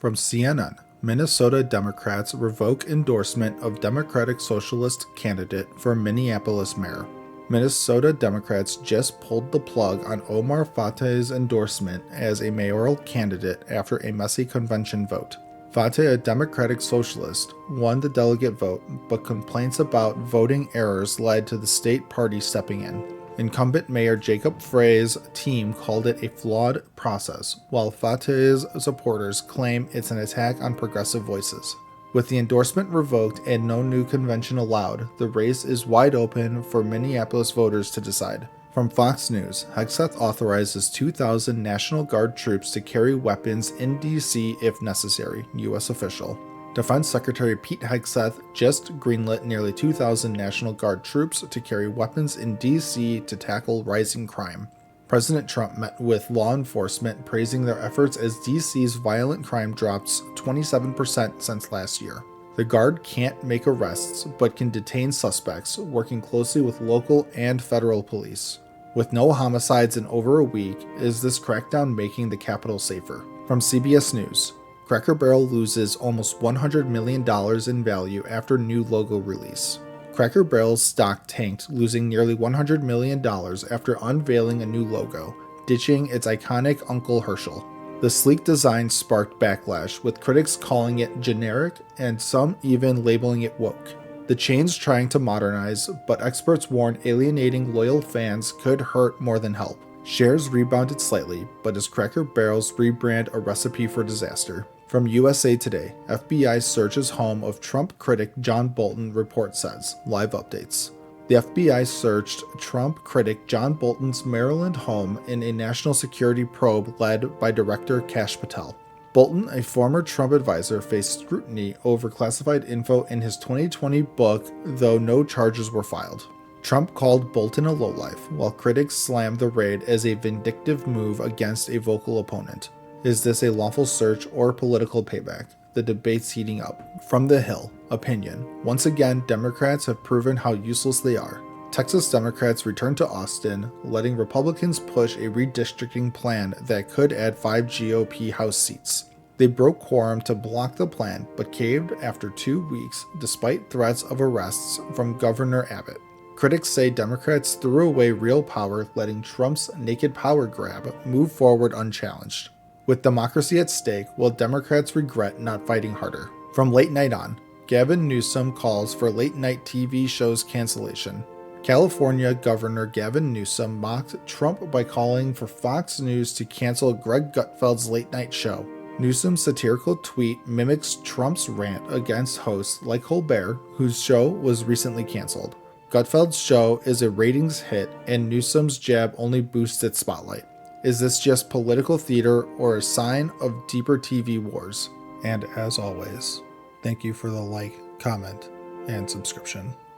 From CNN, Minnesota Democrats revoke endorsement of Democratic Socialist candidate for Minneapolis mayor. Minnesota Democrats just pulled the plug on Omar Fateh's endorsement as a mayoral candidate after a messy convention vote. Fateh, a Democratic Socialist, won the delegate vote, but complaints about voting errors led to the state party stepping in. Incumbent Mayor Jacob Frey's team called it a flawed process, while Fateh's supporters claim it's an attack on progressive voices. With the endorsement revoked and no new convention allowed, the race is wide open for Minneapolis voters to decide. From Fox News, Hegseth authorizes 2,000 National Guard troops to carry weapons in D.C. if necessary, U.S. official. Defense Secretary Pete Hegseth just greenlit nearly 2,000 National Guard troops to carry weapons in D.C. to tackle rising crime. President Trump met with law enforcement, praising their efforts as D.C.'s violent crime drops 27% since last year. The Guard can't make arrests, but can detain suspects, working closely with local and federal police. With no homicides in over a week, is this crackdown making the Capitol safer? From CBS News, Cracker Barrel loses almost $100 million in value after new logo release. Cracker Barrel's stock tanked, losing nearly $100 million after unveiling a new logo, ditching its iconic Uncle Herschel. The sleek design sparked backlash, with critics calling it generic and some even labeling it woke. The chain's trying to modernize, but experts warn alienating loyal fans could hurt more than help. Shares rebounded slightly, but is Cracker Barrel's rebrand a recipe for disaster? From USA Today, FBI searches home of Trump critic John Bolton, report says. Live updates. The FBI searched Trump critic John Bolton's Maryland home in a national security probe led by Director Kash Patel. Bolton, a former Trump advisor, faced scrutiny over classified info in his 2020 book, though no charges were filed. Trump called Bolton a lowlife, while critics slammed the raid as a vindictive move against a vocal opponent. Is this a lawful search or political payback? The debate's heating up. From The Hill, opinion. Once again, Democrats have proven how useless they are. Texas Democrats return to Austin, letting Republicans push a redistricting plan that could add 5 GOP House seats. They broke quorum to block the plan, but caved after 2 weeks despite threats of arrests from Governor Abbott. Critics say Democrats threw away real power, letting Trump's naked power grab move forward unchallenged. With democracy at stake, will Democrats regret not fighting harder? From Late Night On, Gavin Newsom calls for late-night TV shows cancellation. California Governor Gavin Newsom mocked Trump by calling for Fox News to cancel Greg Gutfeld's late-night show. Newsom's satirical tweet mimics Trump's rant against hosts like Colbert, whose show was recently canceled. Gutfeld's show is a ratings hit, and Newsom's jab only boosts its spotlight. Is this just political theater or a sign of deeper TV wars? And as always, thank you for the like, comment, and subscription.